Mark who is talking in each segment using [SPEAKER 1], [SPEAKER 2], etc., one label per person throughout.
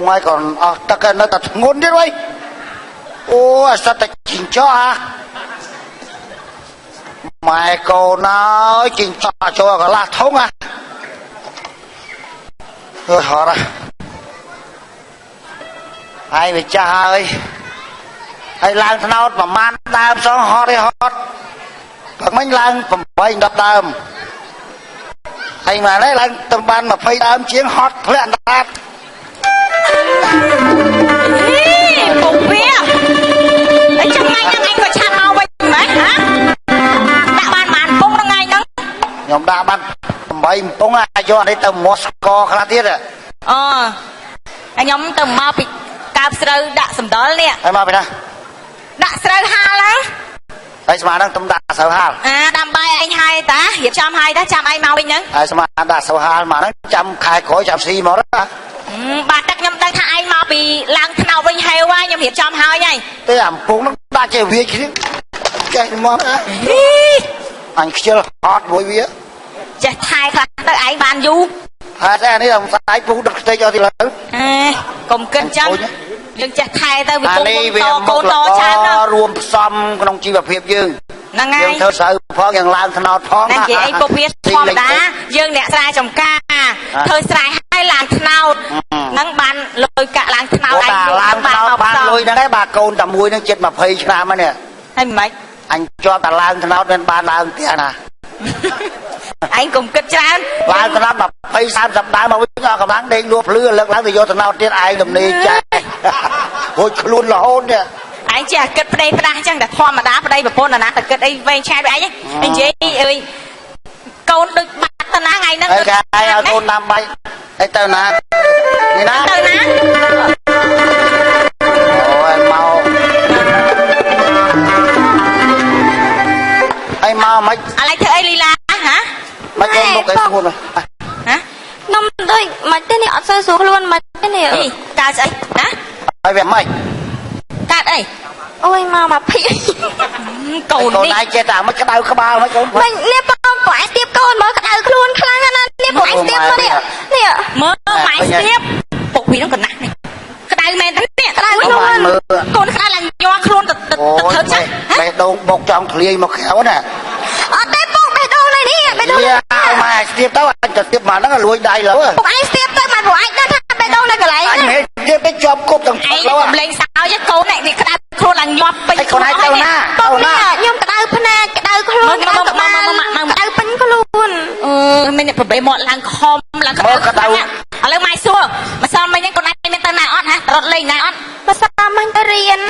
[SPEAKER 1] ngoài còn ta cần nó tập ngôn đi rồi. Ô sao ta chỉnh cho hả? Mày cô nói chỉnh cho cái là thông à? Rồi họ ra. Ai về cha ơi. Ai lang thân áo mà man đam xong họ đi hót. Còn mấy lang phẩm bay đập đam. Anh mà lấy lang tầm ban mà phây đam chiến hót lên đam.
[SPEAKER 2] Phục vía ở trong anh có chạm mau vậy mấy hả? Đã ban màn bông nó ngay nắng
[SPEAKER 1] nhóm đã ban mấy bông ai cho đây tầm Moscow khá thiết à?
[SPEAKER 2] Anh nhóm tầm mau bị cạp sơ đã sầm đó nè.
[SPEAKER 1] Ai mau bị nào?
[SPEAKER 2] Đã sơ ha lắm.
[SPEAKER 1] Ai mà đang tầm đã sơ ha?
[SPEAKER 2] Đam bay anh hai ta hiệp trăm hai ta chạm ai mau bên nắng.
[SPEAKER 1] Ai mà đã sơ ha mà nó chăm khai khối chăm xì mà đó.
[SPEAKER 2] Bà đặt nhầm tay thà ai mau bị lang thao bên heo quá nhầm hiệp trăm hai nhảy.
[SPEAKER 1] Thế làm cũng nó đã chơi việc chứ. Cái món á. Anh chưa hot với vía.
[SPEAKER 2] Chết thai khá tới anh bàn du.
[SPEAKER 1] Thế này là phải phụ được tay cho thì lớn.
[SPEAKER 2] Cùng kinh chăm. Nhưng chết thai tới vì con to chán đó.
[SPEAKER 1] Rùm xóm con chi vào phiệp dương.
[SPEAKER 2] Năng ngay.
[SPEAKER 1] Dương thơ sợ phong dần lan thân ọt phong.
[SPEAKER 2] Năng chị anh cô biết phong đá. Dương nẹ ra trong ca. Thơ sài hai làng thân ọt. Năng bàn lôi cả làng thân ọt.
[SPEAKER 1] Làng thân ọt bàn lôi cái bà côn tầm mùi nó chết mà phê cho nam á nè.
[SPEAKER 2] Hay mấy?
[SPEAKER 1] Anh cho ta làng thân ọt nên bàn làng tiền à.
[SPEAKER 2] Anh cùng kết chán.
[SPEAKER 1] Làng thân ọt mà phê xăm sập đá mà với ngò cầm láng đen luộc lưa lực láng thì vô thân ọt tiết ai đầm nì chạy. Hồi luôn là hôn nè.
[SPEAKER 2] Anh chả kết vào đây chẳng đã thoa mà đá vào đây và phôn là ná ta kết đây vay chai với anh ấy. Anh chị ơi câu được bắt ta ná ngay nâng
[SPEAKER 1] được. Ai ở thôn Nam Bay. Ê tao ná. Đi ná.
[SPEAKER 2] Tao ná.
[SPEAKER 1] Ôi mau. Ê mau mấy.
[SPEAKER 2] Lại thưa ấy Lila hả?
[SPEAKER 1] Mấy con một cái xuống rồi.
[SPEAKER 2] Hả?
[SPEAKER 3] Nông tôi mà tên này ở sơ xuống luôn mà tên này
[SPEAKER 2] gì? Ca gì? Hả?
[SPEAKER 1] Ai về mày?
[SPEAKER 2] Cát ấy.
[SPEAKER 3] Ôi mà phí.
[SPEAKER 2] Cồn đi.
[SPEAKER 1] Còn ai che trả mấy cái đau cái bao mấy con.
[SPEAKER 3] Mình nếp con của anh tiếp con mới cái đau luôn khăn anh nếp của anh tiếp nó nè. Nè.
[SPEAKER 2] Mơ mày tiếp. Bộ quỷ nó còn nặng này. Cái đau men thế nè.
[SPEAKER 3] Cái đau luôn.
[SPEAKER 2] Con cái là nhoa luôn thật chắc.
[SPEAKER 1] Mày đâu bột trong thuyền một khéo nè.
[SPEAKER 3] Ở đây bột mày đâu này đi. Mày đâu này.
[SPEAKER 1] Mà tiếp tao anh tiếp mà nó là lùi đầy lắm.
[SPEAKER 3] Anh tiếp tới mà của anh đó mày đâu này cái lấy.
[SPEAKER 1] Anh hãy tiếp cái job cốp tầng
[SPEAKER 2] lâu à. Lên sao chứ cô này thì cái đau luôn là nhoa bình.
[SPEAKER 1] Con ai tao na.
[SPEAKER 3] Tao na. Nhưng cái đau phana cái đau luôn. Đau bình có luôn.
[SPEAKER 2] Mình phải bày mọi làng khom làng khom. Ở đây mai xua mà sao mấy những con này mình tên nào on hả? Rọt lên này on.
[SPEAKER 3] Mà sao mình ta riêng?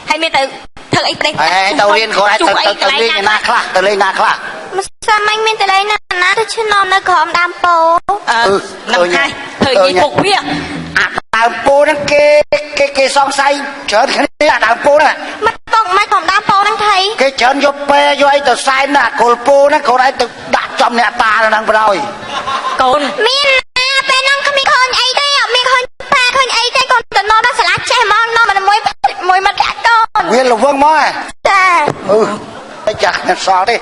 [SPEAKER 2] Hay mình tự thử ấy đây.
[SPEAKER 1] Tao riêng của ai tao lên na khla, tao lên na khla.
[SPEAKER 3] Mà sao mình ta lấy na tôi chưa non nó khom đam po.
[SPEAKER 2] Năm hai thời gì phục vía.
[SPEAKER 1] Đàm po nó cái song say trơn cái này là đàm po nè.
[SPEAKER 3] Mất bông mai khom đam po đang thấy.
[SPEAKER 1] Cái trơn vô pe vô ai tao sai nè, cồn po nó cồn ai tao đặt trong nè ta nó đang rồi.
[SPEAKER 2] Cồn.
[SPEAKER 3] Miên pe năng có mi khôn ấy đây à, mi khôn pa khôn ấy đây còn tụi nó sẽ lát che mong nó mà môi mặt đã con.
[SPEAKER 1] Nguyên là vương mó à.
[SPEAKER 3] Dạ.
[SPEAKER 1] Cái chặt nè xò đi.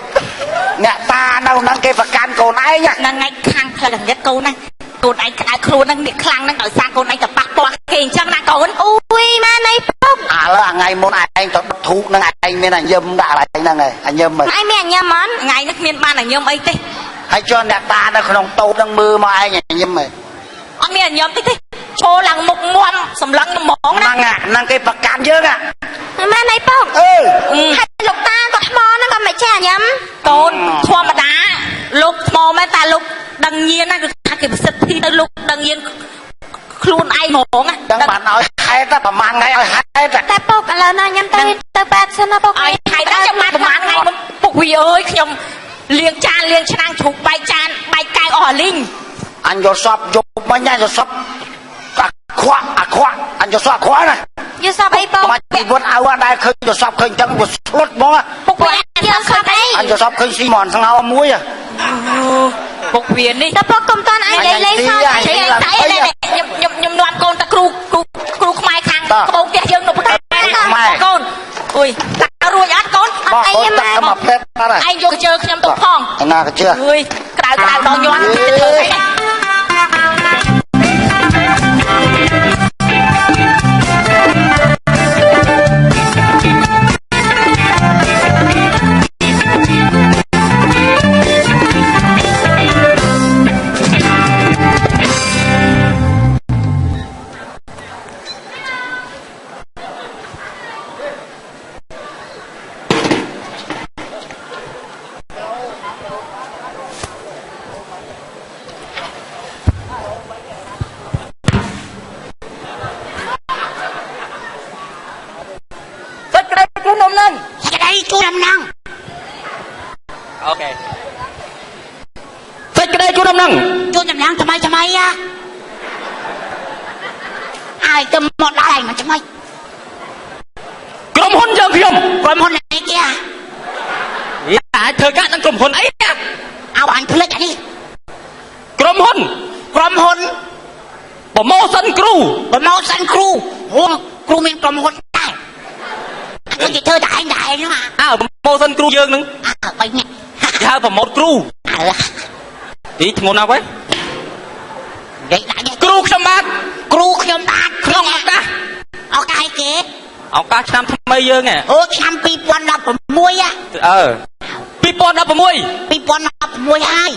[SPEAKER 1] Nè ta đâu năng cái vật can cồn ấy nhá.
[SPEAKER 2] Năng ngay khang là gần nhất cô này. Cồn ấy cái khuôn năng bị khang năng ở sang cồn ấy tập bạc bạc hình chắc là cồn.
[SPEAKER 3] Ui mà này phúc.
[SPEAKER 1] Là ngày môn anh tập thú năng anh mới là nhâm đã lại năng này anh nhâm mày.
[SPEAKER 3] Ai mẹ nhâm món.
[SPEAKER 2] Ngày nước miền ban là nhâm ấy thế.
[SPEAKER 1] Hay cho nè ta nó không tô đang mưa mà ai nhâm mày.
[SPEAKER 2] Ông miền nhâm thế thế. Chô lăng một muôn sầm lăng một món
[SPEAKER 1] năng à năng cái bạc can dơ à.
[SPEAKER 3] Mà này phúc. Hay lục ta có món nó còn mày chả nhâm.
[SPEAKER 2] Cồn thua mà đá. Lục mò mấy ta lục đằng nhiên á cái sự thi tới lục đằng nhiên luôn ai mỏng á.
[SPEAKER 1] Đang bạn nói hay ta bà mang ngay hay ta.
[SPEAKER 3] Ta phúc là nó nhâm tới bát xin nó phúc.
[SPEAKER 2] Ai hay đó cho mà mang ngay phục huy ơi nhầm liền trang chụp bài cài ở linh.
[SPEAKER 1] Anh vô shop vô mấy nhà vô shop khóa anh vô shop khóa này.
[SPEAKER 3] យកសពអីបង
[SPEAKER 1] មកជីវិតឲ្យដែរឃើញទៅសពឃើញចឹងវាស្លុតហ្មង
[SPEAKER 3] ពុកវាយកសពអី
[SPEAKER 1] អញទៅសពឃើញស៊ីមន់ស្ងោមួយ
[SPEAKER 2] ពុកវានេះ
[SPEAKER 3] តែពុកកុំតន់អញលេងសពអី
[SPEAKER 2] ខ្ញុំនាំកូនតាគ្រូខ្មែរខាងក្បូរផ្ទះយើងនៅផ្ទះកូនអុយតារួចអត់កូនអត់អីទេម៉ែមកផ្លែបាត់ហើយឯងយកជើខ្ញុំទៅផង
[SPEAKER 1] ណាក៏ជើ
[SPEAKER 2] អុយក្តៅដល់ញ័រទៅធ្វើអី
[SPEAKER 3] ជួដំណង
[SPEAKER 2] អូខេ
[SPEAKER 1] សេចក្តីជួដំណង
[SPEAKER 3] ជួដំណងថ្មីថ្មីហើយទៅមកដល់ឯងមកថ្មី
[SPEAKER 1] ក្រុមហ៊ុនយើងខ្ញុំ
[SPEAKER 3] ក្រុមហ៊ុនអីគេ
[SPEAKER 1] អាចធ្វើការនឹងក្រុមហ៊ុនអី
[SPEAKER 3] ឲ្យអញផ្លិចអានេះ
[SPEAKER 1] ក្រុមហ៊ុន ប្រម៉ូសិនគ្រូ
[SPEAKER 3] ហូគ្រូមានក្រុមហ៊ុនដែរអញគេធ្វើតែឯងហ្នឹង
[SPEAKER 1] ប្រម៉ូសិនគ្រូយើងនឹង
[SPEAKER 3] បីនេះ
[SPEAKER 1] គេហៅប្រម៉ូតគ្រូទីធ្ងន់ណាស់វិញ
[SPEAKER 3] និយាយដាក់នេះ
[SPEAKER 1] គ្រូខ្ញុំបាទ
[SPEAKER 3] ក្នុងឱកាសអីគេ
[SPEAKER 1] ឱកាសឆ្នាំថ្មីយើងហ៎
[SPEAKER 3] អូឆ្នាំ2016
[SPEAKER 1] 2016
[SPEAKER 3] ហើយ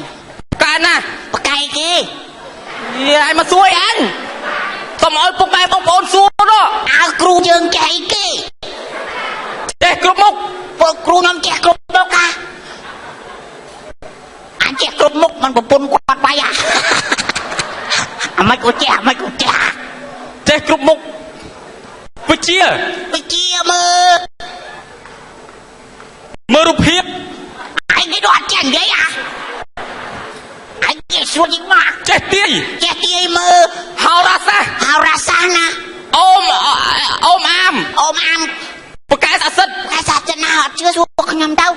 [SPEAKER 1] កាលណា
[SPEAKER 3] បកែគេ
[SPEAKER 1] យាយមកសួយអញសូមឲ្យពុកម៉ែបងប្អូនសួរនោះ
[SPEAKER 3] គ្រូយើងចេះអីគេ
[SPEAKER 1] ចេះគ្រប់មុខ
[SPEAKER 3] ពួកគ្រូខ្ញុំចេះគ្រប់មុខអញចេះគ្រប់មុខមិនប្រពន្ធគាត់បាយអាមិនក៏ចេះ
[SPEAKER 1] ចេះគ្រប់មុខវិជ្ជា មើលរូបភាព
[SPEAKER 3] ឯងនេះអត់ចេះនិយាយឯងចេះសួរយីមក
[SPEAKER 1] ចេះទាយ
[SPEAKER 3] មើល
[SPEAKER 1] ហោរាសាស្ត្រ
[SPEAKER 3] ណា
[SPEAKER 1] អូមអាម បកែសសិទ្ធ
[SPEAKER 3] សាសនាអត់ជឿសួរខ្ញុំទៅ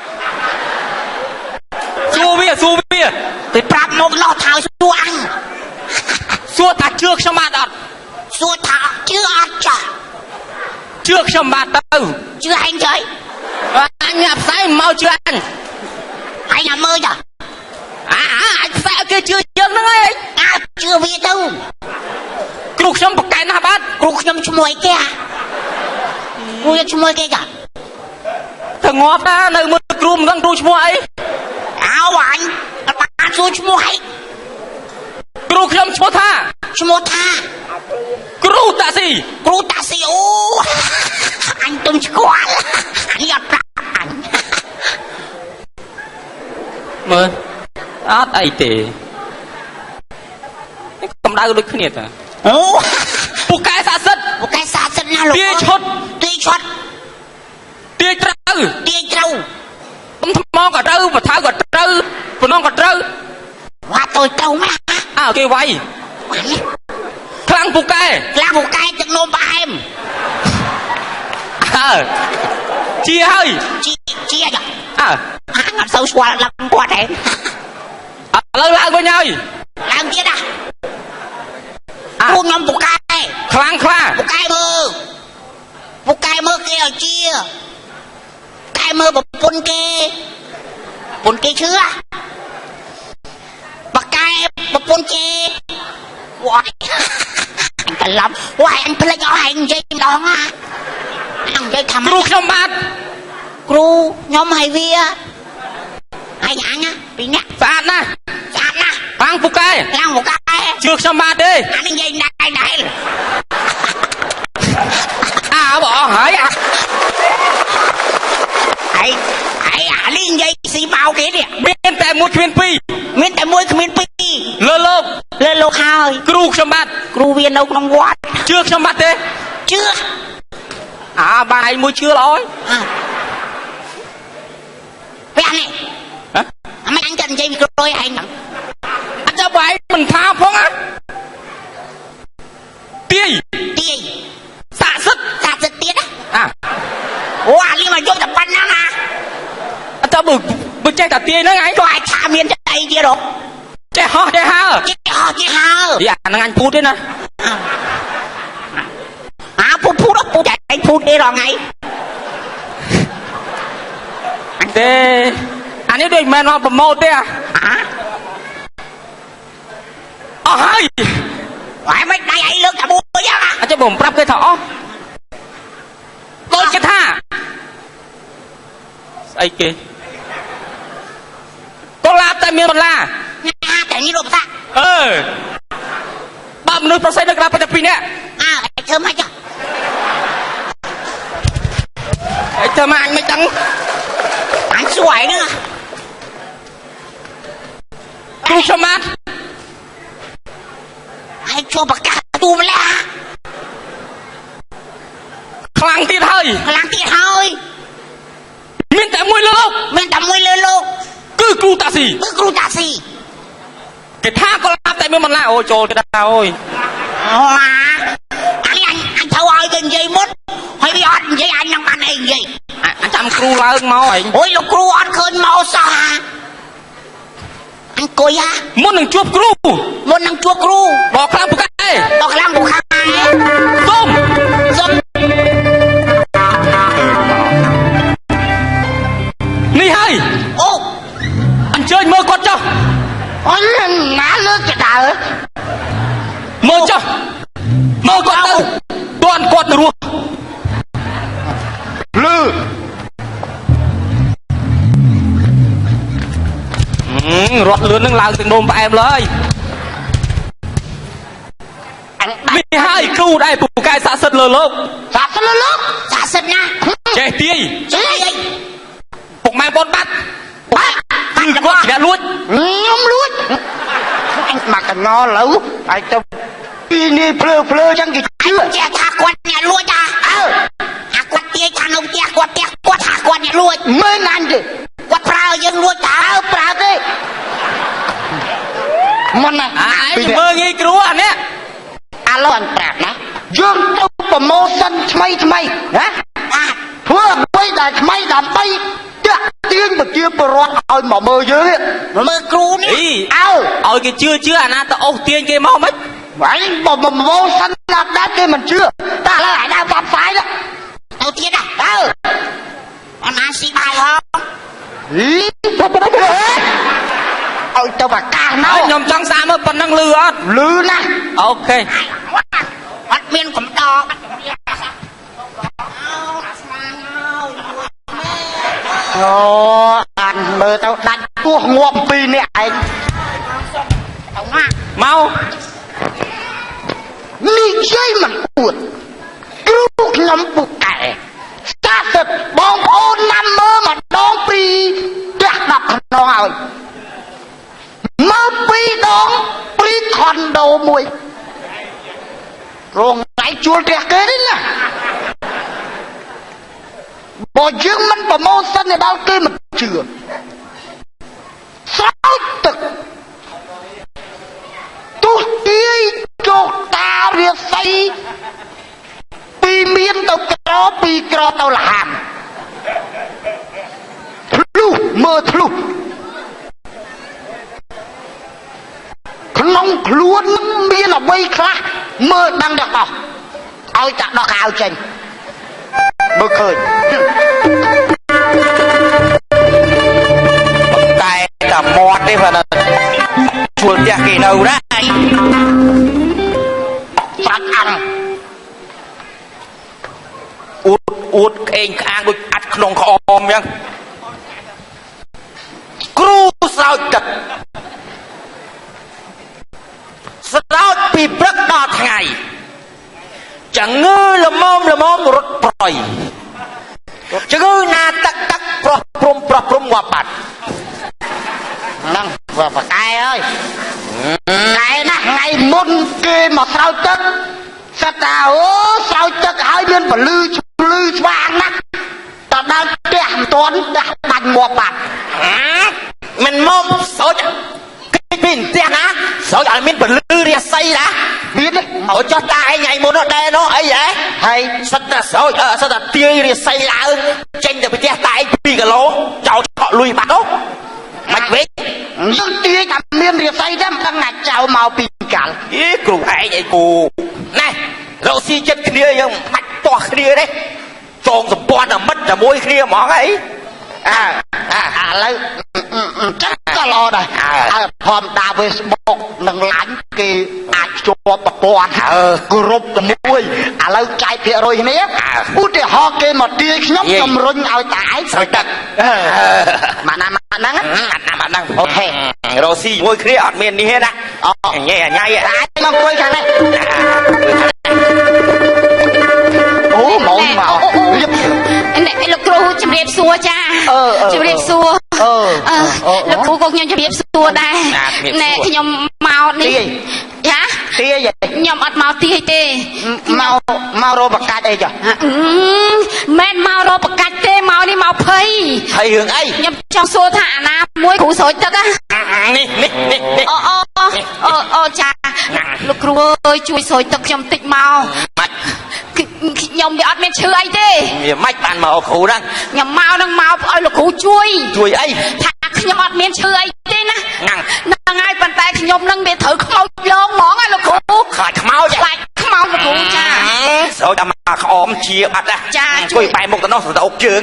[SPEAKER 1] សួរវា
[SPEAKER 3] ទៅប្រាប់មកលោះថៅសួរអញ
[SPEAKER 1] សួរថាជឿខ្ញុំបាទអត់
[SPEAKER 3] សួរថាជឿអត់ចាស់
[SPEAKER 1] ជឿខ្ញុំបាទទៅ
[SPEAKER 3] ជឿឯងទៅ
[SPEAKER 1] អញញ៉ាំផ្សាយមកជឿអញ
[SPEAKER 3] ឯងមើលចា
[SPEAKER 1] អញផ្សាយគេជឿយើងហ្នឹងឯង
[SPEAKER 3] ជឿវាទៅ
[SPEAKER 1] គ្រូខ្ញុំបកែណាស់បាទ
[SPEAKER 3] គ្រូខ្ញុំឈ្មោះអីគេគ្រូយកឈ្មោះគេចា
[SPEAKER 1] ទៅងាប់ណានៅមើលគ្រូមិនដឹងគ្រូឈ្មោះអី
[SPEAKER 3] អើអញអត់បានសួរឈ្មោះអី
[SPEAKER 1] គ្រូខ្ញុំឈ្មោះថា គ្រូតាស៊ី
[SPEAKER 3] អូអញទុំស្គាល់នេះអត់ប្រាប់អញ
[SPEAKER 1] មើលអត់អីទេកម្ដៅដូចគ្នាតា
[SPEAKER 3] អូ
[SPEAKER 1] ពូកែស័ក្តិសិទ្ធ
[SPEAKER 3] ណាលោក
[SPEAKER 1] ទាយឈុត ទាយត្រូវបំថ្មក៏ត្រូវបថៅក៏ត្រូវបំណងក៏ត្រូវ
[SPEAKER 3] វ៉ាតូចទៅម៉ា
[SPEAKER 1] គេវាយខ្លាំងពូកែ
[SPEAKER 3] ទឹកនោមផ្អែម
[SPEAKER 1] ជាហើយ
[SPEAKER 3] ជាចា អត់សូវស្គាល់ឡើងគាត់ទេ
[SPEAKER 1] ឥឡូវឡើងវិញហើយ
[SPEAKER 3] ឡើងទៀតគ្រូខ្ញុំពូកែ
[SPEAKER 1] ខ្លាំងខ្លា
[SPEAKER 3] ពូកែមើលគេឲ្យជាកែមើលប្រពន្ធគេឈឺបកែប្រពន្ធគេវ៉ាអញច្រឡំវ៉ាអញភ្លេចអស់ឯងនិយាយម្ដងអញនិយាយថាគ្រូខ្ញុំបាទគ្រូខ្ញុំឲ្យវាអញពីរនាក់ស្អាតណាស់ខ្លាំងពូកែជឿខ្ញុំបាទទេអានេះនិយាយដែរ
[SPEAKER 1] bỏ hỏi
[SPEAKER 3] អានេះនិយាយស៊ីមកគេនេះ
[SPEAKER 1] មានតែមួយគ្មានពីរ
[SPEAKER 3] លើលោកហើយគ្រូខ្ញុំបាទគ្រូវានៅក្នុងវត្ត
[SPEAKER 1] ជឿខ្ញុំបាទទេ
[SPEAKER 3] ជឿ
[SPEAKER 1] បាយមួយជឿល្អហើយ
[SPEAKER 3] ពេលនេះអមិនអញទៅនិយាយមីក្រូឲ្យឯងហ្នឹង
[SPEAKER 1] អត់ចាំបាយមិនថាផងទាយ
[SPEAKER 3] ស័ក្តិសិទ្ធ
[SPEAKER 4] បើចេះតែទាយហ្នឹងអញ
[SPEAKER 3] ក៏អាចថាមានតែអីទៀតហ៎
[SPEAKER 4] ចេះហោះចេះហើ
[SPEAKER 3] ចេះហោះចេះហើ
[SPEAKER 4] ទីអាហ្នឹងអញពូតទេណា
[SPEAKER 3] ពូតតែអញពូតទេរងថ្ងៃ
[SPEAKER 4] ទេអានេះដូចមិនមែនមកប្រម៉ូទទេអស់ហើយ
[SPEAKER 3] ហើយមិនដៃអីលើកតែមួយយ៉ាង
[SPEAKER 4] អញ្ចឹងបងប្រាប់គេថាអស់គាត់គេថាស្អីគេដុល្លារតែមានដុល្លារ
[SPEAKER 3] តែនេះលោកតា
[SPEAKER 4] បើមនុស្សប្រសិទ្ធនៅក្រៅតែពីរនាក់
[SPEAKER 3] ធ្វើម៉េច
[SPEAKER 4] ធ្វើម៉េចអញមិនដឹង
[SPEAKER 3] អញសួរឯហ្នឹង
[SPEAKER 4] គ្រូសមាត
[SPEAKER 3] ហើយចូលប្រកាសទូម្លេះ
[SPEAKER 4] ខ្លាំងទៀតហើយមានតែមួយលើលោកគឺគ្រូតាស៊ីគេថាក៏ឡាប់តែមានបន្លាអូចូលគេថាអូយ
[SPEAKER 3] អញធ្វើឲ្យគេនិយាយមុនហើយវាអត់និយាយអញនឹងបានអីនិយាយ
[SPEAKER 4] អញចាំគ្រូឡើងមកហើយ
[SPEAKER 3] អូយលោកគ្រូអត់ឃើញមកសោះអង្គុយ
[SPEAKER 4] មុននឹងជួបគ្រូដល់ខ្លាំងពូកែសុំនេះហើយ
[SPEAKER 3] អូ
[SPEAKER 4] អញ្ជើញមើលគាត់ចុះ
[SPEAKER 3] អូណាលើកចដើ
[SPEAKER 4] មើលចុះមើលគាត់ទៅទាន់គាត់រស់លឺរត់លឿននឹងឡើងទាំងនោមផ្អែមលើយនេះហើយគ្រូដែរពូកែស័ក្តិសិទ្ធិលើលោក
[SPEAKER 3] ស័ក្តិសិទ្ធិណា
[SPEAKER 4] ចេះទាយ
[SPEAKER 3] អី
[SPEAKER 4] ពុកម៉ែបងបាត់គឺគាត់ជាលួច
[SPEAKER 3] ខ្ញុំលួច
[SPEAKER 1] អញមកកណោឡូវហើយទៅពីនេះភ្លើចឹងគេជឿ
[SPEAKER 3] ចេះថាគាត់អ្នកលួចអាគាត់ទាយថានៅផ្ទះគាត់ថាគាត់អ្នកលួច
[SPEAKER 1] មើលណាញ់ទេ
[SPEAKER 3] គាត់ប្រើយើងលួចតើ
[SPEAKER 1] ប្រើទេមិនណា
[SPEAKER 4] ពីមើលងាយគ្រូអានេះ
[SPEAKER 1] ឥឡូវអញប្រាប់ណាយើងទៅប្រម៉ូសិនថ្មីណាធ្វើអ្វីដែលថ្មីដើម្បីតាក់ទាញប្រជាពលរដ្ឋឲ្យមកមើលយើង
[SPEAKER 3] មើលគ្រូនេះ
[SPEAKER 4] ឲ្យគេជឿអាណាទៅអូសទាញគេមកមិន
[SPEAKER 1] ហើយបើប្រម៉ូសិនណាស់ដែរគេមិនជឿតែឥឡូវឲ្យដើរតាមផ្សាយ
[SPEAKER 3] ទៅទៀតអណាស៊ីបាយហ៎
[SPEAKER 1] ឲ្យទៅប្រកាសណោ
[SPEAKER 4] ខ្ញុំចង់សារមើលប៉ុណ្ណឹងលឺអត់
[SPEAKER 1] លឺណាស់
[SPEAKER 4] អូខេ
[SPEAKER 3] អត់មានកំដរ
[SPEAKER 1] អូអានមើលទៅដាច់ពោះងាប់ពីរនាក់ឯង
[SPEAKER 4] មក
[SPEAKER 1] និយាយមិនអួតគ្រូខ្ញុំពូកែស្តាប់ទឹកបងប្អូនណាំមើលម្ដងពីផ្ទះ10ខ្នងឲ្យមក2ដងព្រីខុនដូមួយរងដៃជួលផ្ទះគេនេះណាបើយើងមិនប្រម៉ូសិនដល់គេមិនជឿស្រោចទឹកទុះទាយចុះតារាសីពីមានទៅក្រពីក្រទៅលហាមធ្លុះមើលធ្លុះក្នុងខ្លួននឹងមានអ្វីខ្លះមើលដឹងទាំងអស់ឲ្យតាដោះកៅចេញមើលឃើញតែតែមាត់ទេបាទជួលផ្ទះគេនៅណាសាច់អាំអួតក្អេងក្អាងដូចអាត់ក្នុងក្អមអញ្ចឹងគ្រូស្រោចទឹកស្រោចពីព្រឹកដល់ថ្ងៃជំងឺល្មមរត់ប្រយជំងឺណាទឹកប្រោះព្រំងាប់បាត់ហ្នឹងបើបកែអើយតែណាថ្ងៃមុនគេមកស្រោចទឹកសិតថាអូស្រោចទឹកឲ្យមានពលឺស្វាងណាស់តដល់ផ្ទះមិនទាន់ដាស់បាញ់ងាប់បាត់មិនមកស្រោចពីផ្ទះណាស្រោចឲ្យមានពលឺរាសីណាមានអូចុះតាឯងថ្ងៃមុនដែរនោះអីហ៎ហើយសិតតែស្រោចសិតតែទាយរាសីឡើងចេញទៅផ្ទះតាឯង2គីឡូចោលឆក់
[SPEAKER 4] លុយបាត់នោះមិនវិញ
[SPEAKER 1] យើងទាយតែមានរាសីទេមិនដឹងណាចៅមកពីកាល់
[SPEAKER 4] អីគ្រូឯងអីគូណែរកស៊ីចិត្តគ្នាយើងបាច់ទាស់គ្នាទេចងសម្ព័ន្ធតែមិត្តជាមួយគ្នាហ្មងអី
[SPEAKER 1] ឥឡូវចឹងក៏ល្អដែរហើយធម្មតា Facebook និង LINE គេអាចភ្ជាប់ប្រព័ន្ធគ្រប់ជាមួយឥឡូវចែកភាគរយគ្នាឧទាហរណ៍គេមកទាយខ្ញុំជំរុញឲ្យតែឯងស្រោចទឹកម៉ាណាហ្នឹង
[SPEAKER 4] អូខេរកស៊ីជាមួយគ្នាអត់មាននេះទេណាញ៉ៃអាចមកអង្គុយខាងនេះ
[SPEAKER 1] អូមក
[SPEAKER 3] អ្នកលោកគ្រូជំរាបសួរចាជំរាបសួរលោកគ្រូក៏ខ្ញុំជំរាបសួរដែរណែខ្ញុំមកនេះចា
[SPEAKER 1] ទាយ
[SPEAKER 3] ខ្ញុំអត់មកទាយទេ
[SPEAKER 1] មករកបកាច់អីចា
[SPEAKER 3] មិនមករកបកាច់ទេមកនេះមកភ័យ
[SPEAKER 4] រឿងអី
[SPEAKER 3] ខ្ញុំចង់សួរថាអាណាមួយគ្រូស្រោចទឹក
[SPEAKER 4] នេះ
[SPEAKER 3] អូចាលោកគ្រូអើយជួយស្រោចទឹកខ្ញុំតិចមកខ្ញុំវាអត់មានឈឺអីទេ
[SPEAKER 4] វាមិនបានមកគ្រូហ្នឹង
[SPEAKER 3] ខ្ញុំមកនឹងមកឲ្យលោកគ្រូជួយ
[SPEAKER 4] អី
[SPEAKER 3] ថាខ្ញុំអត់មានឈឺអីទេណាហ្នឹងហើយប៉ុន្តែខ្ញុំនឹងវាត្រូវខ្មោចលងហ្មងហើយលោកគ្រូ
[SPEAKER 4] ខ្លាចខ្មោច
[SPEAKER 3] លោកគ្រូចា
[SPEAKER 4] ស្រោចតែមកក្អមជាអត់ណា
[SPEAKER 3] ចា
[SPEAKER 4] ជួយបែរមុខទៅនោះស្ដោកជើ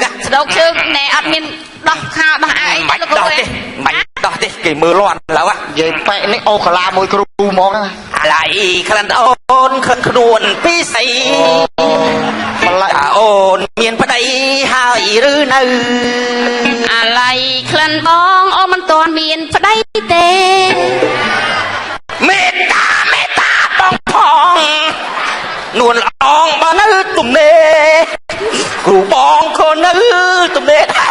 [SPEAKER 4] ង
[SPEAKER 3] ណែអត់មានដោះខោដោះអាយ
[SPEAKER 4] លោកគ្រូទេមិនដោះទេគេមើលលាន់ឥឡូវ
[SPEAKER 1] និយាយប៉ែកនេះអូកាឡាមួយគ្រូហ្មង
[SPEAKER 4] អាឡៃក្លិនអូនខិនខ្លួនពីសី
[SPEAKER 1] ម្ល៉េះ
[SPEAKER 4] អូនមានប្តីហើយឬនៅ
[SPEAKER 3] អាឡៃក្លិនបងអូនមិនទាន់មានប្តីទេ
[SPEAKER 4] មេត្តាបងផងនួនល្អងបើនៅទំនេរគ្រូបងក៏នៅទំនេរដែ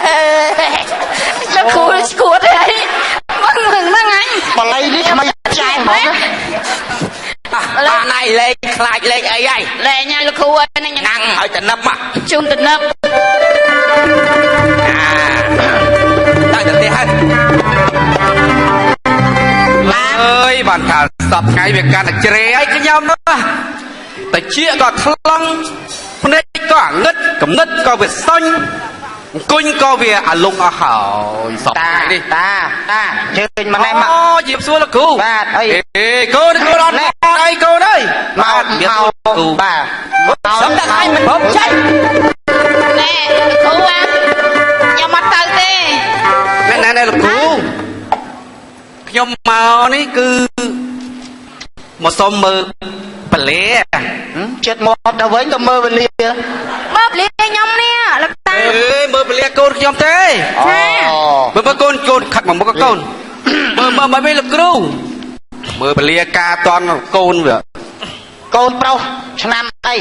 [SPEAKER 4] រ
[SPEAKER 3] លោកគ្រូស្គួតអីហ្នឹងហើយ
[SPEAKER 1] បល័យនេះថ្មីចាស់ហ្មង
[SPEAKER 4] បានណៃលេងខ្លាចលេងអីហើយ
[SPEAKER 3] លេងហើយលោកគ្រូ
[SPEAKER 4] ហ្នឹងឲ្យតំណឹប
[SPEAKER 3] ជូនតំណឹប
[SPEAKER 4] តាំងទៅទេហើយអើយបានថាសពថ្ងៃវាកាន់តែជ្រេឲ្យខ្ញុំនោះតែជាក៏ថ្លង់ភ្នែកក៏អាងឹតកំណត់ក៏វាសុញអង្គុញក៏វាអាលុងអស់ហើយសពថ្ងៃនេះ
[SPEAKER 1] តាជើញមកណែមក
[SPEAKER 4] អូជៀបសួរលោកគ្រូ
[SPEAKER 1] បាទអី
[SPEAKER 4] កូនអត់អីកូនអើយ
[SPEAKER 1] មកគ្រូបាទ
[SPEAKER 4] សំដាក់ឲ្យមិនព្រមចាច់
[SPEAKER 3] ណែលោកគ្រូខ្ញុំអត់ទៅទេ
[SPEAKER 4] ណែលោកគ្រូខ្ញុំមកនេះគឺមកសុំមើលបលា
[SPEAKER 1] ចិត្តមកទៅវិញទៅមើលវេលា
[SPEAKER 3] មើលបលាខ្ញុំនេះលោកតា
[SPEAKER 4] មើលបលាកូនខ្ញុំទេមើលកូនខាត់មកមុខកូនមើលមិនលោកគ្រូមើលបលាការតន់កូនវា
[SPEAKER 1] កូនប្រុសឆ្នាំអី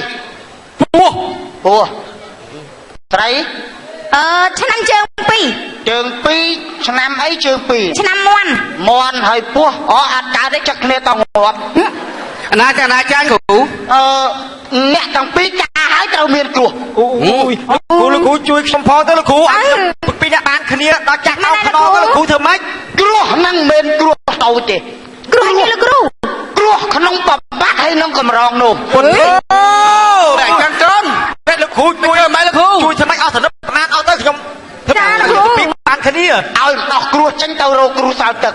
[SPEAKER 1] ពោះត្រី
[SPEAKER 3] ឆ្នាំជើង2
[SPEAKER 1] ឆ្នាំអីជើង2
[SPEAKER 3] ឆ្នាំមន់
[SPEAKER 1] ហើយពោះអត់កើតទេចិត្តគ្នាតងាប់
[SPEAKER 4] អាណាចាញ់គ្រូ
[SPEAKER 1] អ្នកទាំងពីរចាហើយត្រូវមានគ្រោះ
[SPEAKER 4] លោកគ្រូជួយខ្ញុំផងទៅលោកគ្រូអត់ពីអ្នកបានគ្នាដល់ចាស់ដល់ខ្នងទៅលោកគ្រូធ្វើម៉េច
[SPEAKER 1] គ្រោះហ្នឹងមិនមែនគ្រោះតូចទេ
[SPEAKER 3] គ្រោះនេះលោកគ្រូ
[SPEAKER 1] គ្រោះក្នុងបបាក់ហើយក្នុងកម្រងនោះ
[SPEAKER 4] អូតែចាំកូនតែលោកគ្រូជួយមិនលោកគ្រូជួយធ្វើម៉េចអស់សំណុំបានអត់ទៅខ្ញុំ
[SPEAKER 3] ចាលោកគ្រូ
[SPEAKER 4] ពីបានគ្នា
[SPEAKER 1] ឲ្យដោះគ្រោះចេញទៅរកគ្រូស្រោចទឹក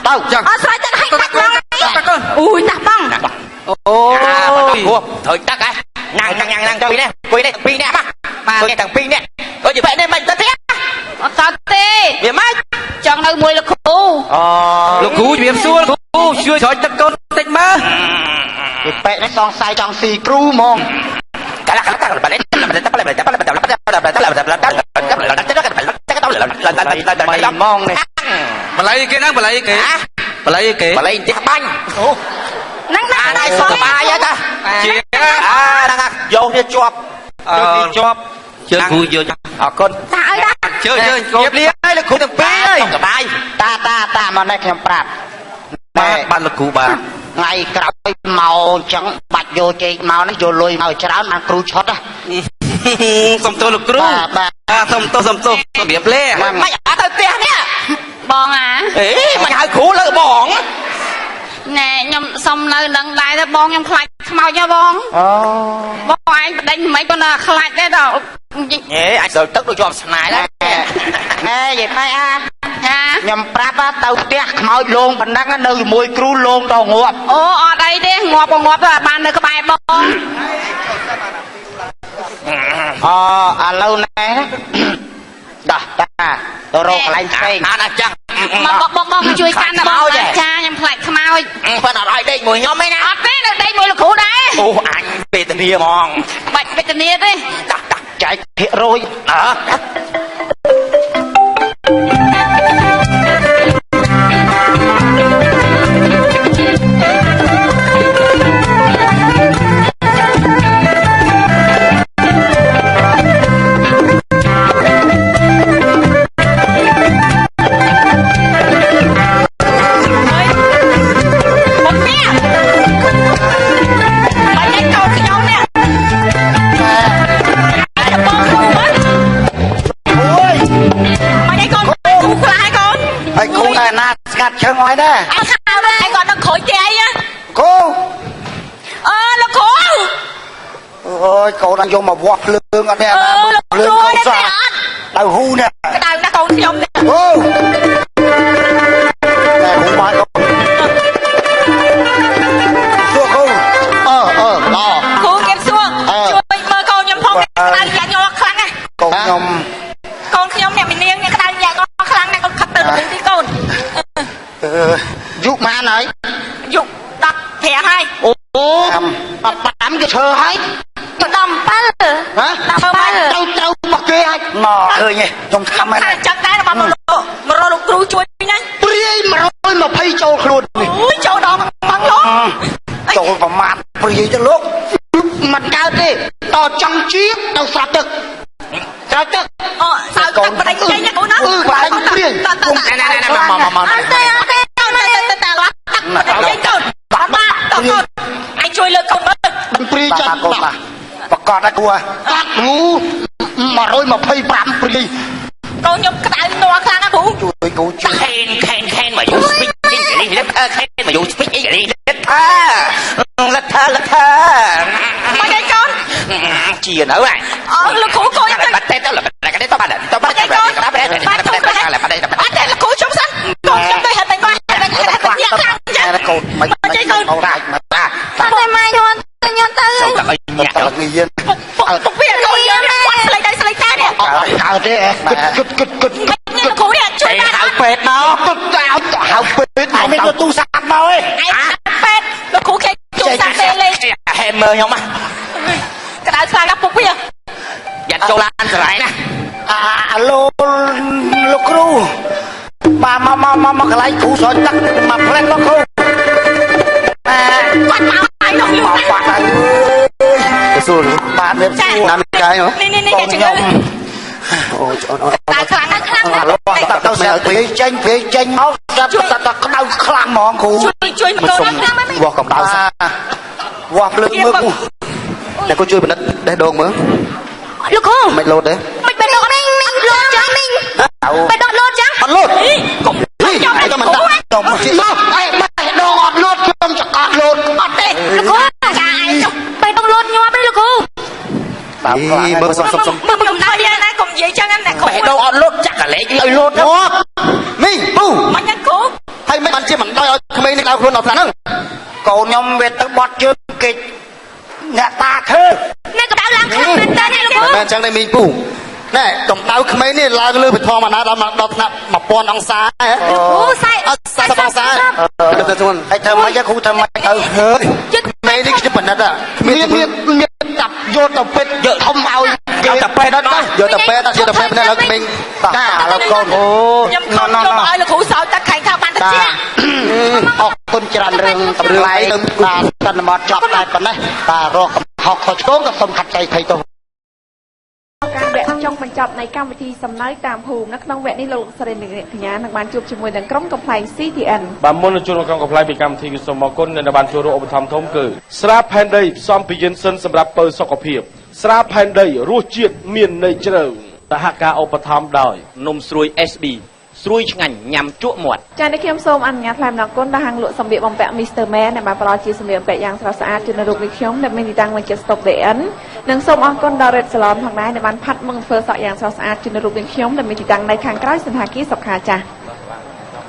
[SPEAKER 1] ទៅ
[SPEAKER 3] ចឹងអត់ស្រោចទឹកឲ្យតាក់បងអូយតាក់បង
[SPEAKER 4] អូគ្រូត្រូវតាក់ហ៎ញ៉ាំពីនេះគួយនេះពីរនាក់មកគួយទាំងពីរនាក់អូយបែបនេះមិនទៅទេ
[SPEAKER 3] អត់ទៅទេ
[SPEAKER 4] វាម៉េច
[SPEAKER 3] ចង់នៅមួយលោកគ្រូ
[SPEAKER 4] លោកគ្រូជំរាបសួរលោកគ្រូជួយស្រោចទឹកកូនតិចមើល
[SPEAKER 1] ពីបែកនេះសងសាយចង់ស៊ីគ្រូហ្មង
[SPEAKER 4] កាលបាលេ
[SPEAKER 1] ម៉ងនេះ
[SPEAKER 4] បល័យគេហ្នឹងបល័យគេបល័យផ្ទះបាញ់អូ
[SPEAKER 3] ហ្នឹង
[SPEAKER 4] ណាសុខសប្បាយហ៎តាជាហ្នឹងយកវាជាប់ជើងគ្រូយកអរគុណ
[SPEAKER 3] តាអើយតា
[SPEAKER 4] ជើងជៀបលាហើយលោកគ្រូទាំងពីរហើយសុខសប្បាយ
[SPEAKER 1] តាមកនេះខ្ញុំប្រាប់
[SPEAKER 4] បានលោកគ្រូបាទ
[SPEAKER 1] ថ្ងៃក្រោយមកអញ្ចឹងបាច់យកជែកមកនេះយកលុយមកច្រើនបានគ្រូឆុត
[SPEAKER 4] សុំទោសលោកគ្រូបាទសុំទោសរបៀបលេមិនអត់ទៅផ្ទះនេះ
[SPEAKER 3] បង
[SPEAKER 4] មិនហៅគ្រូលើបង
[SPEAKER 3] ណែខ្ញុំសុំនៅនឹងដែរតែបងខ្ញុំខ្លាចខ្មោចហ៎បងបងឯងបដិញមិនប៉ុន្តែខ្លាចទេដល់
[SPEAKER 4] អេអាចទៅទឹកដូចជាប់ស្នាយដែរ
[SPEAKER 3] vậy thôi nhầm prap á tao tiếc mỏi luôn phần năng nó mùi cừu luôn tao ngọt ở đây đi ngọt thôi ban nơi cái bài bông lâu nè đó ta tôi rô lại phê đã chắc bông chui can là bông cha nhầm lại không ai phần ở đây mùi nhóm ấy nè đây mùi là cũ đấy anh về tình yêu mong bạch về tình yêu đi đặt chạy thiệt rồi đó
[SPEAKER 1] chơi ngoài đây
[SPEAKER 2] anh sao đây anh còn đang khối chạy á
[SPEAKER 1] cô
[SPEAKER 2] là cô
[SPEAKER 1] ôi cô đang vô mà vọt lương ở đây lương không sao đau hu nè
[SPEAKER 2] cái đau nó còn giống nè
[SPEAKER 1] cô nè cũng nói cô xua cô đó
[SPEAKER 2] cô kẹp xua chui mơ cô nhom phong cái đau dạ nhọ khăn này
[SPEAKER 1] cô nhom
[SPEAKER 2] con nhom nè mình niêng cái đau dạ nhọ khăn này con khắp từ đến tí con
[SPEAKER 1] giúp má nói
[SPEAKER 2] dục đặt thẻ hai
[SPEAKER 3] bấm cái thơ hay
[SPEAKER 2] đâm bắn
[SPEAKER 3] hả đâu mà kia hay
[SPEAKER 1] mò ơi nhỉ trong thăm anh
[SPEAKER 2] chắc cái là mà rô lục cừu chui nhá
[SPEAKER 3] pri mà rồi mà phay châu luôn
[SPEAKER 2] ui châu đó bắn lắm
[SPEAKER 1] châu vào mặt pri cho lúc
[SPEAKER 3] mặt cao đi to trong chiếc đâu sạp được sao chứ
[SPEAKER 2] sao tao có đánh chơi nha cô nó
[SPEAKER 3] và đánh pri
[SPEAKER 1] này
[SPEAKER 2] anh chui lên con mất
[SPEAKER 3] đánh pri cho
[SPEAKER 1] cô mà con đã cua
[SPEAKER 3] cắt ngủ mà rồi mà phay bám pri
[SPEAKER 2] con nhom cái đau to khăn á
[SPEAKER 1] cô
[SPEAKER 3] khen mà dù speak English khen mà dù speak English lật thơ
[SPEAKER 2] mà đây con
[SPEAKER 3] chia nữa vậy
[SPEAKER 2] là cũ cô
[SPEAKER 3] là bắt tay tao là cái đấy tao bắt tao bắt tay con bắt tay
[SPEAKER 2] là cũ chống sẵn con trong đây hình thành con
[SPEAKER 1] cô mày câu đại mà ta
[SPEAKER 2] tay mai thôi nhon
[SPEAKER 3] sao tao
[SPEAKER 1] nhà là người dân
[SPEAKER 2] phục viên cô lấy đây lấy ta nè
[SPEAKER 1] cao thế
[SPEAKER 2] nó cũ nè chui ra
[SPEAKER 3] hào pet nó hào pet
[SPEAKER 1] ai biết tu sạch đâu ấy
[SPEAKER 2] ai pet nó cũ kia chui sang đây lên
[SPEAKER 3] em mơ không á
[SPEAKER 2] cái đại sai nó phục viên
[SPEAKER 3] dành câu lan lại nè
[SPEAKER 1] alo lục ru mà cái lấy cũ rồi chắc mà lên nó không
[SPEAKER 2] quạt máu ai không lưu
[SPEAKER 1] quạt này xui bạn em xui năm cái nữa
[SPEAKER 2] cái chữ đại khăn
[SPEAKER 1] tao sẽ phía tranh máu ra tao có đau khăn mòn cụ
[SPEAKER 2] chui mà cô nó
[SPEAKER 1] vò cầm đau sao vò lưng mưa cụ để cô chui bên đất để đồn mưa
[SPEAKER 2] lúc cô
[SPEAKER 1] mày lột đấy
[SPEAKER 2] mày bên đó mình lột chứ mình bên đó lột chứ
[SPEAKER 1] bắn lột
[SPEAKER 2] cũng cho mày
[SPEAKER 1] cho mình đồng một chiếc
[SPEAKER 3] mày đồ ngọt lột không cho con lột
[SPEAKER 2] ngọt đi lúc cô bên đó lột nhòa bên lúc cô
[SPEAKER 1] mơ xong
[SPEAKER 2] mơ nói đi này cùng vậy cho anh này
[SPEAKER 3] mẹ đồ ngọt lột chắc là lấy cái lột đó
[SPEAKER 1] mình bu
[SPEAKER 2] mà nhắc cô
[SPEAKER 1] hay mấy bạn chia bằng đôi mấy này đâu luôn đọc rằng cô nhom về tới bọt chưa kịch nhà ta thơ
[SPEAKER 2] này có bảo làm khăn bên tên này lúc cô
[SPEAKER 1] bên chẳng đây mình bu nè cầm đau mấy này là lư bị thò mà nó đọc mà pon ông xa
[SPEAKER 2] cô sai
[SPEAKER 1] xa hay thơ mấy cái khu thơ mấy hơi mấy đi cái phần đó miên tập vô tập pet giờ không ao tập pet đó giờ tập pet bên đây là mình ta là con
[SPEAKER 2] nhầm không cho mọi là khu sáu ta khai thao ban ta chia
[SPEAKER 1] con tràn rừng tập lại tận một chọc lại còn đây ta rọ học khó cốกับสมขัดใจใครตัว
[SPEAKER 5] การแวะจงบรรจบในการวิธีสำนักตามภูมินักน้องแวะนี่เราแสดงในขยานทางบ้านจูบชิมวยดังกล้องกำไพ CTN
[SPEAKER 6] บางมลชนของกำไพเป็นการที่สมกุลในบ้านจูโรอุปธรรมทมคือสระแผ่นใดซ้อมปีเย็นเซนสำหรับเปิดสกปรกสระแผ่นใดรู้เจียดเมียนในเจริญแต่หากการอุปธรรมได้นมสวย SB
[SPEAKER 7] ស្រួយឆ្ងាញ់ញ៉ាំជក់មាត់
[SPEAKER 5] ចា៎នេះខ្ញុំសូមអនុញ្ញាតថ្លែងអំណរគុណដល់ហាងលក់សម្លៀកបំពាក់ Mr. Man ដែលបានផ្ដល់ជាសម្លៀកបំពាក់យ៉ាងស្រស់ស្អាតជូនរូបនេះខ្ញុំដែលមានទីតាំងនៅជិត Stop DN និងសូមអរគុណដល់ Red Salon ផងដែរដែលបានផាត់មុខធ្វើសក់យ៉ាងស្រស់ស្អាតជូនរូបនេះខ្ញុំដែលមានទីតាំងនៅខាងក្រោយសន្តាគារសុខាចាស់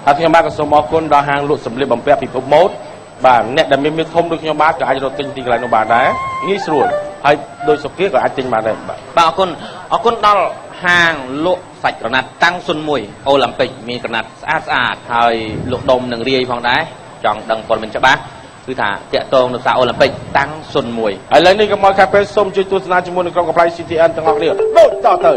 [SPEAKER 6] ហើយខ្ញុំបាទក៏សូមអរគុណដល់ហាងលក់សម្លៀកបំពាក់ពិភពម៉ូដបាទអ្នកដែលមានធំដូចខ្ញុំបាទក៏អាចរកទិញទីកន្លែងនោះបានដែរងាយស្រួលហើយដោយសុភាក៏អាចទិញបានដែរបាទ
[SPEAKER 7] បាទអរគុណដល់ហាងលក់សាច់ក្រណាត់តាំងសុនមួយអូឡ িম্প ិកមានក្រណាត់ស្អាតហើយលក់ដុំនឹងរាយផងដែរចង់ដឹងព័ត៌មានច្បាស់គឺថាតាក់ទងនៅផ្សារអូឡ িম্প ិកតាំងសុនមួយ
[SPEAKER 6] ឥឡូវនេះកុំឲ្យខាត់ពេលសូមជួយទស្សនាជាមួយនឹងក្រុមកំ pl CTN ទាំងអស់គ្នាដូចតទៅ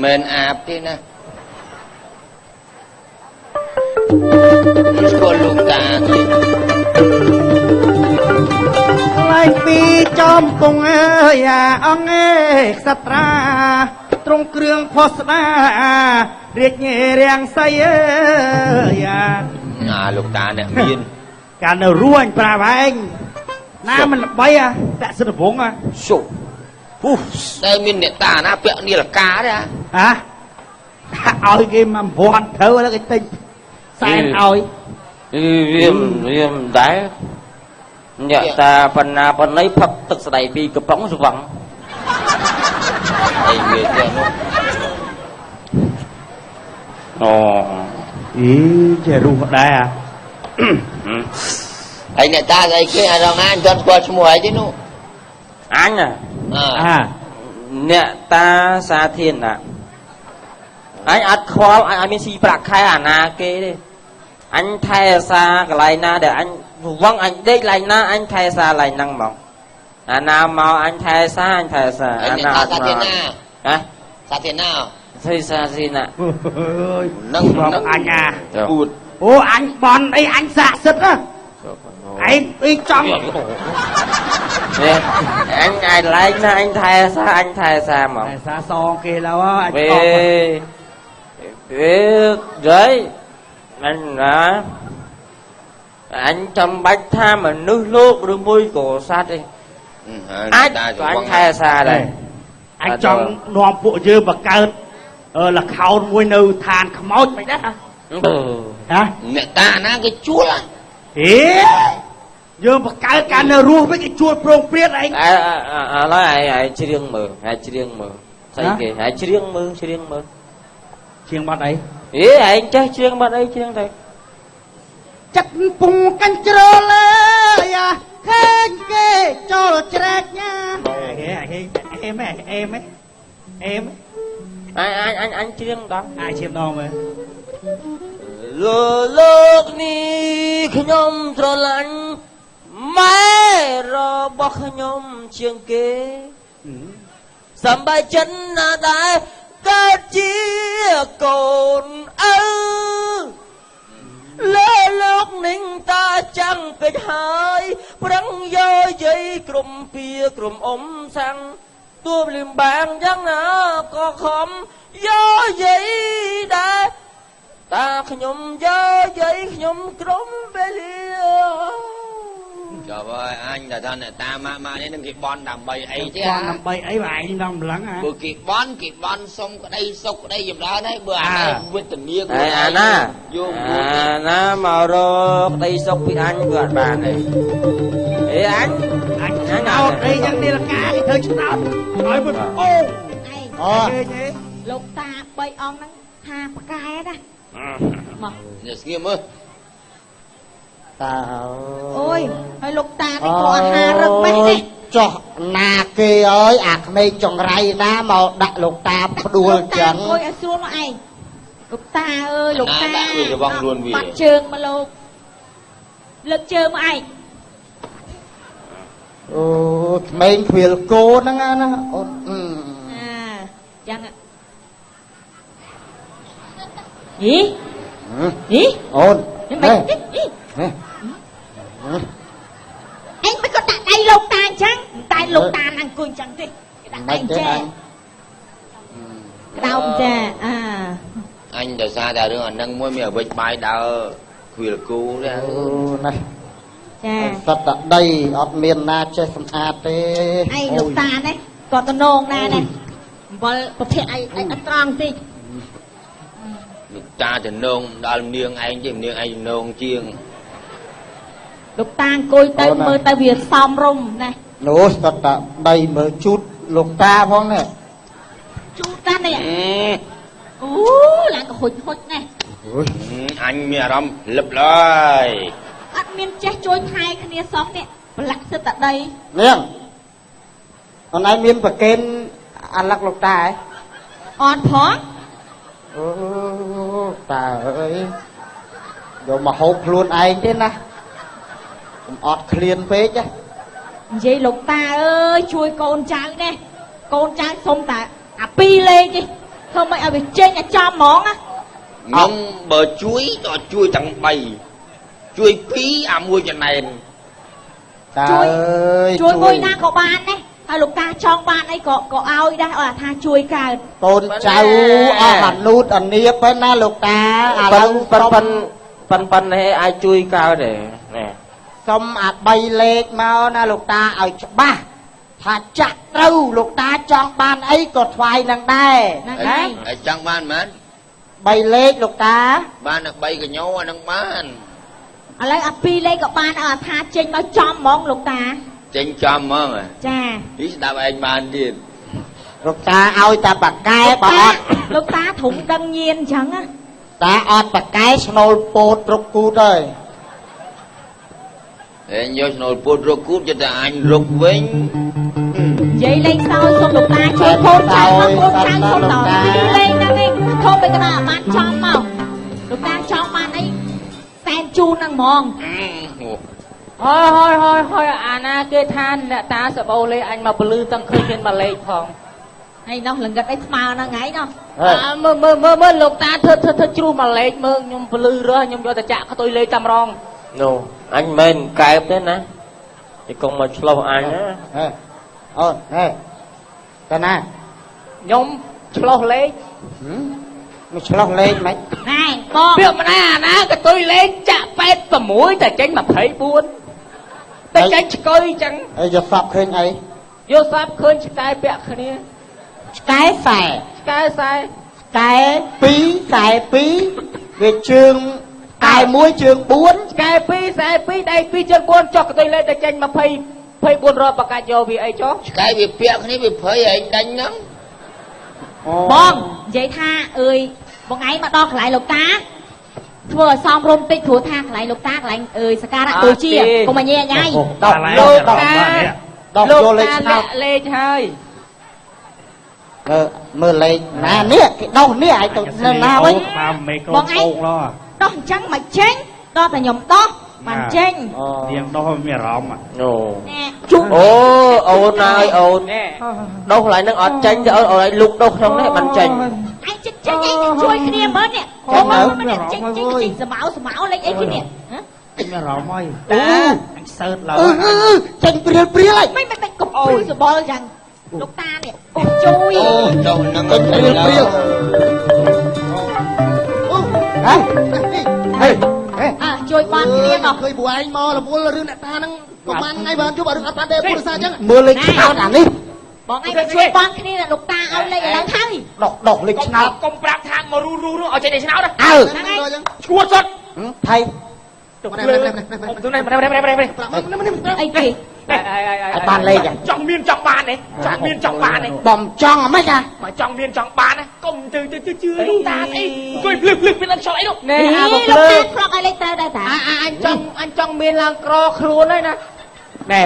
[SPEAKER 3] មិនអាបទេណាស្គាល់លោកតាទេ
[SPEAKER 8] ឡើងពីចំពងអើយអង្គឯក្សត្រាត្រង់គ្រឿងផុសស្ដារាជរាំងសីអើយ
[SPEAKER 3] ណាលោកតាអ្នកមាន
[SPEAKER 8] កាលនៅរួញប្រាវែងណាមិនល្បីតាក់សិទ្ធិវង
[SPEAKER 3] សុតែមានអ្នកតាណាពាក់នាឡិកាទេ
[SPEAKER 8] ឲ្យគេមកវត្តត្រូវแล้วគេទិញសែនឲ្យ
[SPEAKER 7] វាមិនដែរអ្នកតាបណ្ណាបណ្ណៃផឹកទឹកស្ដីពីកំប៉ុងស្វឹង
[SPEAKER 3] អីវាទៅនោះ
[SPEAKER 8] ចេះរស់ដែរ
[SPEAKER 3] ហើយអ្នកតាស្អីគេអារងអានទាន់ស្គាល់ឈ្មោះអីទេនោះ
[SPEAKER 7] អញអ្នកតាសាធារណៈអញអត់ខ្វល់អញអត់មានស៊ីប្រាក់ខែអាណាគេទេអញថែសាកន្លែងណាដែលអញវងអញដេកកន្លែងណាអញថែសាកន្លែងហ្នឹងហ្មងអាណាមកអញថែសាអាណាអត់មកសាធារណៈសាធារណៈ
[SPEAKER 8] នឹងអញអួតអូអញបនអីអញស័ក្តិសិទ្ធិឯងអីចង់
[SPEAKER 7] អញឯឡែកណាអញថែសាហ្មង
[SPEAKER 8] ថែសាសងគេឡើយអញ
[SPEAKER 7] អត់យាយអញណាអញចាំបាច់ថាមនុស្សលោកឬមួយក៏សត្វទេអាចអញថែសាដែរ
[SPEAKER 8] អញចង់នាំពួកយើងបង្កើតល្ខោនមួយនៅឋានខ្មោចមិនដែរ
[SPEAKER 3] អ្នកតាណាគេជួល
[SPEAKER 8] យើងបង្កើតការនៅរស់វិញគេជួលប្រងព្រាតឯង
[SPEAKER 7] ឥឡូវឯងច្រៀងមើលស្អីគេឯងច្រៀងមើល
[SPEAKER 8] ច្រៀងបាត់អី
[SPEAKER 7] ឯងចេះច្រៀងបាត់អីច្រៀងទៅ
[SPEAKER 8] ចិត្តពុងកាន់ជ្រលើយឃើញគេចូលច្រែកញ៉ាអេម
[SPEAKER 7] អញច្រៀងដល់
[SPEAKER 8] អាចច្រៀងដល់មើល
[SPEAKER 7] លោកនេះខ្ញុំស្រឡាញ់ម៉ែរបស់ខ្ញុំជាងគេសម្បែចិត្តណាដែរកើតជាកូនឪលោកនឹងតាចាំងពេចហើយប្រឹងយោយាយក្រុមពៀក្រុមអ៊ំសាំងទួលឹមបាំងយ៉ាងណាក៏ខំយោយាយដែរតាខ្ញុំយោយាយខ្ញុំក្រុមពេល
[SPEAKER 3] ចាំហើយអញថាអ្នកតាម៉ានេះនឹងគេបន់ដើម្បីអីទេ
[SPEAKER 8] ដើម្បីអីបើឯងដល់ម្លឹង
[SPEAKER 3] បើគេបន់សុំក្តីសុខក្តីចម្រើនហើយបើអាវេទនា
[SPEAKER 7] អាណាមករកក្តីសុខពីអញគឺអត់បានទេអញ
[SPEAKER 8] ឆ្នោតអីយ៉ាងនេះលកាគេធ្វើឆ្នោតឲ្យមិនអូ
[SPEAKER 2] លោកតា3អង្គហ្នឹងថាប្រកែណា
[SPEAKER 3] មកនេះស្ងៀមមើល
[SPEAKER 8] តា
[SPEAKER 2] អូយហើយលោកតានេះក៏អាហាររឹកម៉េះនេះ
[SPEAKER 8] ចោះណាគេអើយអាក្មេងចង្រៃណាមកដាក់លោកតាផ្ដួលចឹង
[SPEAKER 2] អើយឲ្យស្រួលមកឯងលោកតាអើយលោកតា
[SPEAKER 3] ដាក់វារបស់ខ្លួនវា
[SPEAKER 2] បាត់ជើងមកលោកលើកជើងមកឯង
[SPEAKER 8] អូក្មេងខ្វៀលគោហ្នឹងណាអូន
[SPEAKER 2] យ៉ាងអូន
[SPEAKER 8] អេមិន
[SPEAKER 2] អញមិនក៏ដាក់
[SPEAKER 3] លោកតានឹងអង្គុយចឹងទេគេដាក់តែចេះក្តោបចា
[SPEAKER 9] អញដោយសារតែរឿងអានឹងមួយមានអវិជ្ជបាយដើរគួយលគូទេ
[SPEAKER 1] ណាចាសត្វតដីអត់មានណាចេះសម្អាតទេ
[SPEAKER 3] ឯងលោកតានេះគាត់តំណងណានេះអំបិលប្រភេទឯងអត់ត្រង់តិច
[SPEAKER 9] លោកតាតំណងដល់នាងឯងទេនាងឯងតំណងជាង
[SPEAKER 3] លោកតាអង្គុយទៅមើលទៅវាសមរម្យណា
[SPEAKER 1] នោះសត្វតដីមើលជូតលោកតាផងនេះ
[SPEAKER 3] ជូតតានេះអូឡើងក៏ហុចណា
[SPEAKER 9] អញមានអារម្មណ៍លឹបឡើយ
[SPEAKER 3] អត់មានចេះជួយថែគ្នាសោះនេះប្រឡាក់សិតតដី
[SPEAKER 1] នាងអូនឯងមានប្រកេនអាឡឹកលោកតា
[SPEAKER 3] អត់ផង
[SPEAKER 1] អូតាអើយយកមកហូបខ្លួនឯងទេណាកុំអត់ឃ្លានពេកណា
[SPEAKER 3] និយាយលោកតាអើយជួយកូនចៅនេះកូនចៅសុំតែអា2លេខទេធ្វើមិនឲ្យវាចេញឲ្យចំហ្មងណា
[SPEAKER 9] ខ្ញុំបើជួយដល់ជួយទាំង3ជួយ2អាមួយចំណែន
[SPEAKER 1] តាអើយ
[SPEAKER 3] ជួយមួយណាក៏បានដែរហើយលោកតាចង់បានអីក៏ឲ្យដែរអត់ថាជួយកើត
[SPEAKER 1] កូនចៅអស់អានូតអានៀបហើយណាលោកតា
[SPEAKER 7] ឥឡូវប៉ុននេះអាចជួយកើតទេនេះ
[SPEAKER 1] សុំអា3លេខមកណាលោកតាឲ្យច្បាស់ថាចាក់ត្រូវលោកតាចង់បានអីក៏ថ្វាយនឹងដែរ
[SPEAKER 3] ហ្នឹងហើយ
[SPEAKER 9] ហើយចង់បានមែន
[SPEAKER 1] 3លេខលោកតា
[SPEAKER 9] បានតែ3កញ្ញោអានឹងបាន
[SPEAKER 3] ឥឡូវអា2លេខក៏បានអត់ថាចេញមកចំហ្មងលោកតា
[SPEAKER 9] ចេញចំហ្មង
[SPEAKER 3] ចា
[SPEAKER 9] នេះស្ដាប់ឯងបានទៀត
[SPEAKER 1] លោកតាឲ្យតែបកែបើអត់
[SPEAKER 3] លោកតាធំដឹងញៀនអញ្ចឹងណា
[SPEAKER 1] តាអត់បកែស្នូលពោតរុកគូតហើយ
[SPEAKER 9] ឯងយកស្នូលពោតរុកគូតចិត្តតែអញរុកវិញ
[SPEAKER 3] និយាយលេងសើចសុំលោកតាជួយកូនចៅមកកូនចៅសុំដល់លេងហ្នឹងឯងធំទៅកណ្ដាលបានចំមកលោកតាចង់បានអីសែនជូនហ្នឹងហ្មង
[SPEAKER 7] ហើយអាណាគេថាអ្នកតាសបោលេអញមកពលឺទាំងឃើញមានមួយលេខផង
[SPEAKER 3] ហើយនោះលងិតអីស្មើហ្នឹងហើយនោះ
[SPEAKER 7] មើលលោកតាធ្វើជ្រុះមួយលេខមើលខ្ញុំពលឺរើសខ្ញុំយកតែចាក់ខ្ទុយលេខតាមរងនោះអញមិនកែបទេណាគេកុំមកឆ្លោះអញណា
[SPEAKER 1] អូហេតាណា
[SPEAKER 7] ខ្ញុំឆ្លោះលេខ
[SPEAKER 1] មកឆ្លោះលេខមិន
[SPEAKER 3] ណែបង
[SPEAKER 7] ពាក្យម្នាក់អាណាកតុយលេខចាក់86តែចេញ24តែចេញឆ្កុយចឹង
[SPEAKER 1] ហើយយកសពឃើញអី
[SPEAKER 7] យកសពឃើញឆ្កែពាក់គ្នា
[SPEAKER 1] ឆ្កែខ្សែ
[SPEAKER 7] ឆ្កែខ្សែ
[SPEAKER 1] ឆ្កែ2ខ្សែ2វាជើងខ្សែ1ជើង4
[SPEAKER 7] ឆ្កែ2ខ្សែ2ដៃ2ជើង4ចុះកតុយលេខតែចេញ24រត់បកាច់យកវាអីចុះ
[SPEAKER 9] ឆ្កែវាពាក់គ្នាវាភ័យឯងដាច់ហ្នឹង
[SPEAKER 3] បងនិយាយថាអើយបងឯងមកដល់កន្លែងលោកតាធ្វើឲ្យសមរម្យតិចព្រោះថាកន្លែងលោកតាកន្លែងអើយសក្ការៈបូជាកុំញ៉ៃញ៉ៃ
[SPEAKER 7] ដល់លោកតាដល់យកលេខឆ្នោតលេខហើយ
[SPEAKER 1] មើលលេខណានេះគេដោះនេះឲ្យទៅនៅណាវិញ
[SPEAKER 3] បងឯងដោះអញ្ចឹងមិនចេញដល់តែខ្ញុំដោះបានចេញ
[SPEAKER 6] នាងដោះមានអារម្មណ៍
[SPEAKER 7] អូជុំអូអូនហើយអូនដោះកន្លែងហ្នឹងអត់ចេញទៅអូនឲ្យលុកដោះក្នុងនេះបានចេញ
[SPEAKER 3] ឯងចេញឯងជួយគ្នាមើលនេះអូមកចេញសម្ៅលេខអីគេនេះ
[SPEAKER 6] មានអារម្មណ៍ហើយ
[SPEAKER 1] តា
[SPEAKER 6] អញសើតឡើយ
[SPEAKER 1] ចេញព្រាលហើ
[SPEAKER 3] យមិនកុំព្រួយសបល់យ៉ាងលោកតានេះអូជួយ
[SPEAKER 9] ចូលនឹង
[SPEAKER 1] ព្រាលអូហេ
[SPEAKER 3] ជួយបានគ្នាមក
[SPEAKER 1] ឃើញពួកឯងមករវល់រឿងអ្នកតាហ្នឹងប្រហែលថ្ងៃបានជួបរឿងអត់បានទេពុទ្ធសាសអញ្ចឹងមើលលេខឆ្នោតអានេះ
[SPEAKER 3] បងឯងជួយបានគ្នាលោកតាឲ្យលេខឥឡូវហើយ
[SPEAKER 1] ដកលេខឆ្នោត
[SPEAKER 7] កុំប្រាប់ថាមករូឲ្យចេញលេខឆ្នោត
[SPEAKER 3] ហ្នឹងហើយ
[SPEAKER 7] ឈួតសុត
[SPEAKER 1] ថៃ
[SPEAKER 7] ទៅនេះ
[SPEAKER 3] អីគេ
[SPEAKER 1] បានលេខ
[SPEAKER 7] ចង់មានចង់បានទេចង់មានចង់បានទេ
[SPEAKER 1] បំចង់ហ្មងចា
[SPEAKER 7] មកចង់មានចង់បានកុំទៅជឿលោកតាស្អីអង្គុយភ្លឹកមានអត់ឆ្លៃនោះ
[SPEAKER 3] នេះលោកតាប្រកឲ្យលេខត្រូវដែរតា
[SPEAKER 7] អញចង់មានឡើងក្រខ្លួនហើយណាណែ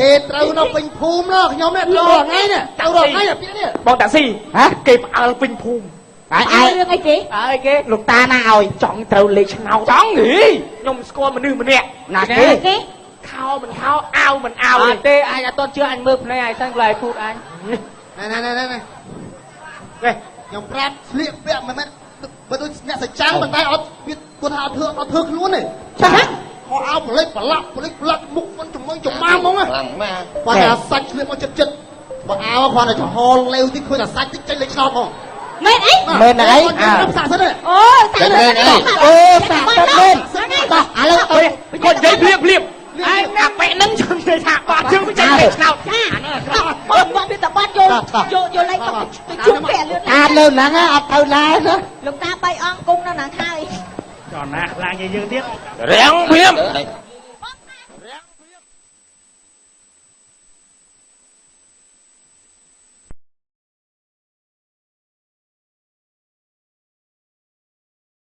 [SPEAKER 1] គេត្រូវនៅពេញភូមិនោះខ្ញុំនេះទៅរថ្ងៃនេះទៅរថ្ងៃនេះ
[SPEAKER 7] បងតាស៊ីគេផ្អើលពេញភូមិ
[SPEAKER 3] ហើយរឿងអីគេ
[SPEAKER 7] លោកតាណាឲ្យចង់ត្រូវលេខឆ្នោតចង់ខ្ញុំស្គាល់មនុស្សម្នាក់
[SPEAKER 3] ណាគេ
[SPEAKER 7] ខោមិនខោអាវមិនអាវទេអញអត់ទាន់ជឿអញមើលភ្នែកអញសិនក្លែងពូតអញ
[SPEAKER 1] ណែខ្ញុំប្រាប់ស្លៀកពាក់មិនមែនបើដូចអ្នកសច្ចាំងប៉ុន្តែអត់គាត់ថាអត់ធ្វើខ្លួនទេចឹងខោអាវប្រឡិចប្រឡាក់មុខមិនចំ
[SPEAKER 8] មកចំបាំហ្មង
[SPEAKER 9] ខ្លាំងម៉ែ
[SPEAKER 8] បើតែសាច់គ្នាមកចិត្តបើអើគ្រាន់តែចំហលេវតិចឃើញតែសាច់តិចចេញលេចឆ្នោតហ្មង
[SPEAKER 3] មែនអី
[SPEAKER 8] មែនអីសាក់សិន
[SPEAKER 3] អូសាក់មែនអីអូសាក់មែនបាទឥឡូវ
[SPEAKER 6] គាត់និយាយភ្លាមឯងអាប៉ែនឹងជឿថាបាត់ជើងមិនចេញឆ្នោត
[SPEAKER 3] បងមានតែបាត់យកលេខទៅជួបពាក់លឿន
[SPEAKER 8] អាលើហ្នឹងអត់ទៅណាណា
[SPEAKER 3] លោកតា3អង្គគង់នៅណាហើយ
[SPEAKER 8] ចរណាខ្លាំងយើងទៀត
[SPEAKER 6] រាំងភ្លាម